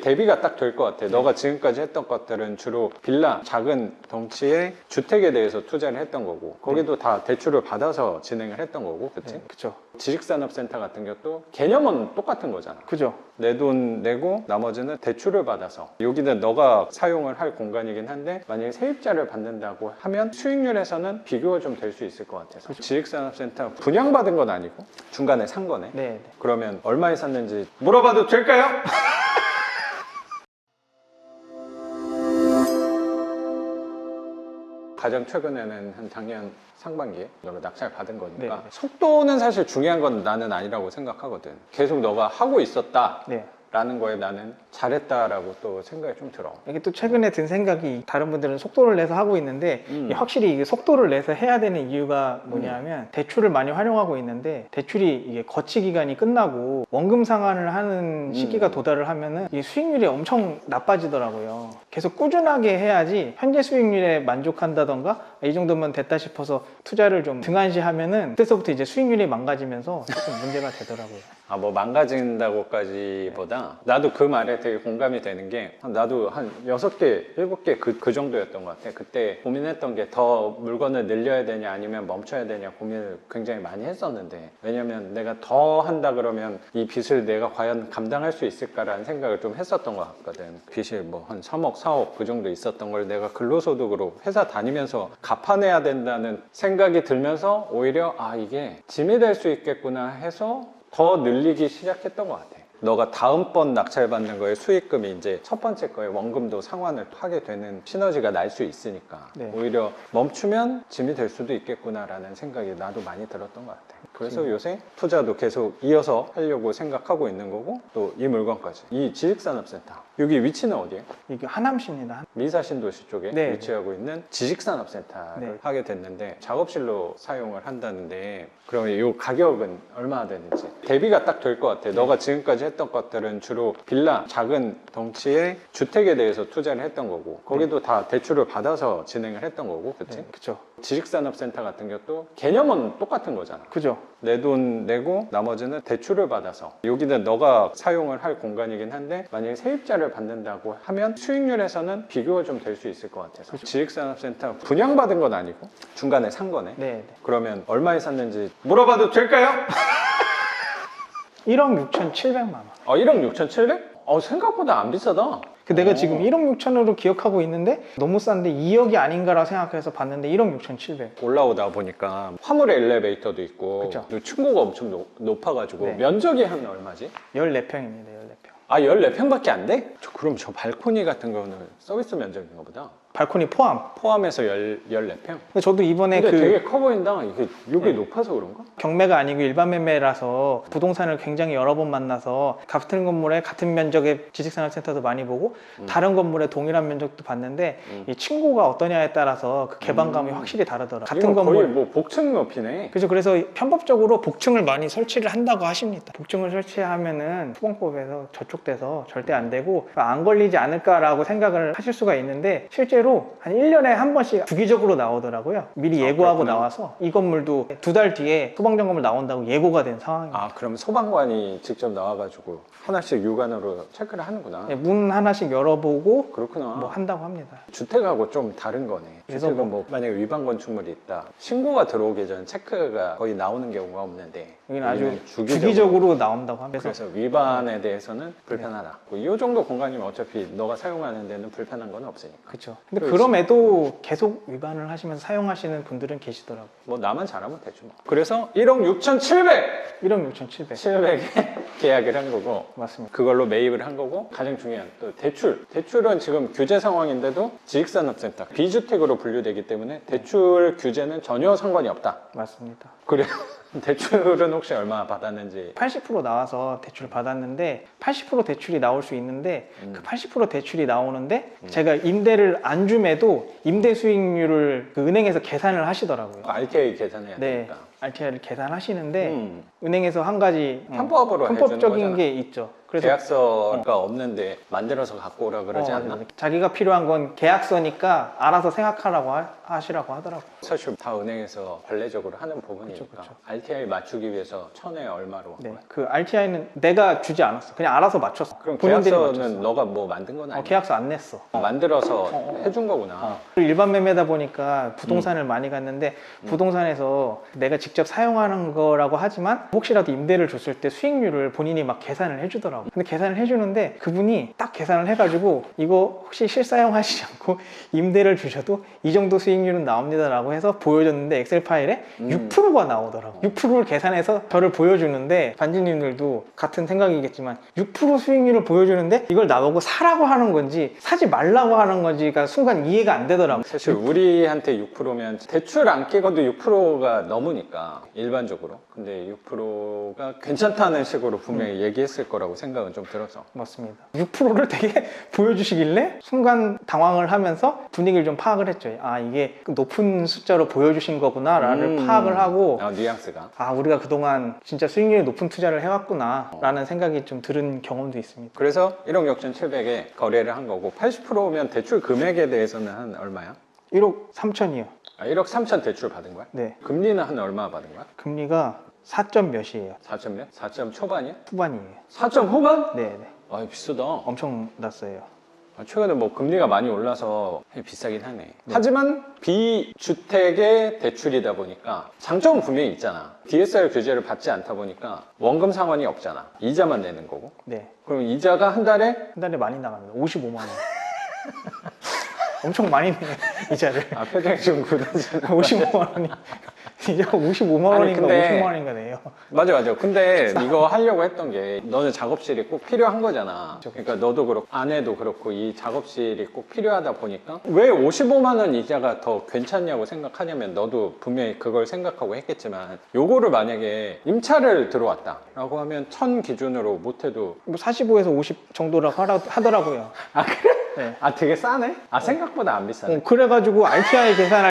대비가 딱 될 것 같아. 너가 지금까지 했던 것들은 주로 빌라, 작은 덩치의 주택에 대해서 투자를 했던 거고, 거기도 다 대출을 받아서 진행을 했던 거고, 그치? 그쵸. 지식산업센터 같은 것도 개념은 똑같은 거잖아. 그죠. 내 돈 내고 나머지는 대출을 받아서, 여기는 너가 사용을 할 공간이긴 한데 만약에 세입자를 받는다고 하면 수익률에서는 비교가 좀 될 수 있을 것 같아서. 지식산업센터 분양받은 건 아니고 중간에 산 거네. 네. 그러면 얼마에 샀는지 물어봐도 될까요? 가장 최근에는 한 작년 상반기에 너가 낙찰 받은 거니까 네. 속도는 사실 중요한 건 나는 아니라고 생각하거든. 계속 너가 하고 있었다 네. 라는 거에 나는 잘했다라고 또 생각이 좀 들어. 이게 또 최근에 든 생각이, 다른 분들은 속도를 내서 하고 있는데 이게 확실히 이게 속도를 내서 해야 되는 이유가 뭐냐면 대출을 많이 활용하고 있는데 대출이 이게 거치 기간이 끝나고 원금 상환을 하는 시기가 도달을 하면은 이 수익률이 엄청 나빠지더라고요. 계속 꾸준하게 해야지 현재 수익률에 만족한다던가 이 정도면 됐다 싶어서 투자를 좀 등한시하면은 그때서부터 이제 수익률이 망가지면서 조금 문제가 되더라고요. 뭐 망가진다고까지 보다 나도 그 말에 되게 공감이 되는 게 나도 한 6개, 7개 그 정도였던 것 같아. 그때 고민했던 게 더 물건을 늘려야 되냐 아니면 멈춰야 되냐 고민을 굉장히 많이 했었는데, 왜냐면 내가 더 한다 그러면 이 빚을 내가 과연 감당할 수 있을까라는 생각을 좀 했었던 것 같거든. 빚이 뭐 한 3억, 4억 그 정도 있었던 걸 내가 근로소득으로 회사 다니면서 갚아내야 된다는 생각이 들면서 오히려 이게 짐이 될 수 있겠구나 해서 더 늘리기 시작했던 것 같아. 너가 다음번 낙찰받는 거에 수익금이 이제 첫 번째 거에 원금도 상환을 하게 되는 시너지가 날 수 있으니까 네. 오히려 멈추면 짐이 될 수도 있겠구나라는 생각이 나도 많이 들었던 것 같아. 그래서 요새 투자도 계속 이어서 하려고 생각하고 있는 거고, 또 이 물건까지. 이 지식산업센터 여기 위치는 어디에? 이게 하남시입니다. 민사신도시 쪽에 네. 위치하고 있는 지식산업센터를 네. 하게 됐는데 작업실로 사용을 한다는데, 그러면 이 가격은 얼마나 되는지 대비가 딱 될 것 같아. 너가 지금까지 했던 것들은 주로 빌라, 작은 덩치의 주택에 대해서 투자를 했던 거고, 거기도 다 대출을 받아서 진행을 했던 거고, 그치? 네, 그쵸. 지식산업센터 같은 것도 개념은 똑같은 거잖아. 그죠. 내 돈 내고 나머지는 대출을 받아서, 여기는 너가 사용을 할 공간이긴 한데 만약에 세입자를 받는다고 하면 수익률에서는 비교가 좀 될 수 있을 것 같아서. 지식산업센터 분양받은 건 아니고 중간에 산 거네. 네. 그러면 얼마에 샀는지 물어봐도 될까요? 1억 6,700만 원. 1억 6,700? 생각보다 안 비싸다. 내가 지금 1억 6천으로 기억하고 있는데 너무 싼데 2억이 아닌가라 생각해서 봤는데 1억 6,700. 올라오다 보니까 화물 엘리베이터도 있고, 그쵸. 그리고 층고가 엄청 높아가지고. 네. 면적이 한 얼마지? 14평입니다. 14평. 14평밖에 안 돼? 그럼 저 발코니 같은 거는 서비스 면적인가 보다. 발코니 포함해서 14평? 근데 저도 이번에 근데 되게 커 보인다. 이게 높아서 그런가? 경매가 아니고 일반 매매라서 부동산을 굉장히 여러 번 만나서 같은 건물에 같은 면적의 지식산업센터도 많이 보고 다른 건물에 동일한 면적도 봤는데 이 층고가 어떠냐에 따라서 그 개방감이 확실히 다르더라고요. 같은 이건 건물. 거의 뭐 복층 높이네. 그래서 편법적으로 복층을 많이 설치를 한다고 하십니다. 복층을 설치하면은 토건법에서 저촉돼서 절대 안 되고 안 걸리지 않을까라고 생각을 하실 수가 있는데, 실제로 한 1년에 한 번씩 주기적으로 나오더라고요. 미리 예고하고 그렇구나. 나와서 이 건물도 2달 뒤에 소방점검을 나온다고 예고가 된 상황입니다. 그럼 소방관이 직접 나와가지고 하나씩 육안으로 체크를 하는구나. 네, 문 하나씩 열어보고 그렇구나. 뭐 한다고 합니다. 주택하고 좀 다른 거네. 그래서 주택은 뭐 만약에 위반 건축물이 있다, 신고가 들어오기 전 체크가 거의 나오는 경우가 없는데, 여기는 아주 여기는 주기적으로 나온다고 합니다. 그래서 위반에 대해서는 불편하다. 이 정도 공간이면 어차피 너가 사용하는 데는 불편한 건 없으니까. 그렇죠. 근데 그렇지. 그럼에도 계속 위반을 하시면서 사용하시는 분들은 계시더라고요. 뭐 나만 잘하면 되죠 뭐. 그래서 1억 6,700! 1억 6,700. 700에 계약을 한 거고, 맞습니다. 그걸로 매입을 한 거고, 가장 중요한 또 대출은 지금 규제 상황인데도 지식산업센터 비주택으로 분류되기 때문에 대출 규제는 전혀 상관이 없다. 맞습니다. 그래. 대출은 혹시 얼마 받았는지? 80% 나와서 대출을 받았는데 80% 대출이 나올 수 있는데 그 80% 대출이 나오는데 제가 임대를 안 줌에도 임대 수익률을 그 은행에서 계산을 하시더라고요. RTA 계산해야 네, 되니까. RTI를 계산하시는데 은행에서 한 가지 편법으로 해주는 편법적인 거잖아. 게 있죠. 계약서가 없는데 만들어서 갖고 오라 그러지 않나? 맞아요. 자기가 필요한 건 계약서니까 알아서 생각하라고 하시라고 하더라고. 사실 다 은행에서 관례적으로 하는 부분이니까 그쵸. RTI 맞추기 위해서 1,000에 얼마로 한 네, 거야? 그 RTI는 내가 주지 않았어. 그냥 알아서 맞췄어. 그럼 본인들이 계약서는 맞췄어. 너가 뭐 만든 건 아니야? 계약서 안 냈어. 만들어서 해준 거구나. 일반 매매다 보니까 부동산을 많이 갔는데 부동산에서 내가 직접 사용하는 거라고 하지만 혹시라도 임대를 줬을 때 수익률을 본인이 막 계산을 해주더라고. 근데 계산을 해주는데 그분이 딱 계산을 해가지고 이거 혹시 실사용하시지 않고 임대를 주셔도 이 정도 수익률은 나옵니다 라고 해서 보여줬는데 엑셀 파일에 6%가 나오더라고. 6%를 계산해서 저를 보여주는데 반지님들도 같은 생각이겠지만 6% 수익률을 보여주는데 이걸 나보고 사라고 하는 건지 사지 말라고 하는 건지가 순간 이해가 안 되더라고. 사실 우리한테 6%면 대출 안 끼고도 6%가 넘으니까 일반적으로. 근데 6%가 괜찮다는 식으로 분명히 얘기했을 거라고 생각은 좀 들어서. 맞습니다. 6%를 되게 보여주시길래 순간 당황을 하면서 분위기를 좀 파악을 했죠. 아, 이게 높은 숫자로 보여주신 거구나 라를 파악을 하고 뉘앙스가. 아, 우리가 그동안 진짜 수익률이 높은 투자를 해왔구나 라는 생각이 좀 들은 경험도 있습니다. 그래서 1억 6,700에 거래를 한 거고 80%면 대출 금액에 대해서는 한 얼마야? 1억 3천이요. 1억 3천 대출 받은 거야? 네. 금리는 한 얼마 받은 거야? 금리가 4점 몇이에요. 4점 몇? 4점 초반이야? 후반이에요. 4점 후반? 네. 아, 비싸다. 엄청 났어요. 최근에 뭐 금리가 많이 올라서 비싸긴 하네. 하지만 비주택의 대출이다 보니까 장점은 분명히 있잖아. DSR 규제를 받지 않다 보니까 원금 상환이 없잖아. 이자만 내는 거고. 네. 그럼 이자가 한 달에 한 달에 많이 나갑니다. 55만 원. 엄청 많이 내요, 이자를. 표정이 좀 굳어지는 55만 원이. 이자가 55만 아니, 원인가 근데 50만 원인가 내요. 맞아. 근데 이거 하려고 했던 게 너는 작업실이 꼭 필요한 거잖아. 그러니까 너도 그렇고 아내도 그렇고 이 작업실이 꼭 필요하다 보니까 왜 55만 원 이자가 더 괜찮냐고 생각하냐면 너도 분명히 그걸 생각하고 했겠지만 요거를 만약에 임차를 들어왔다 라고 하면 1000 기준으로 못해도 뭐 45에서 50 정도라고 하더라고요. 아 그래? 네. 아 되게 싸네? 아 생각보다 안 비싸네. 그래가지고 RTI 계산할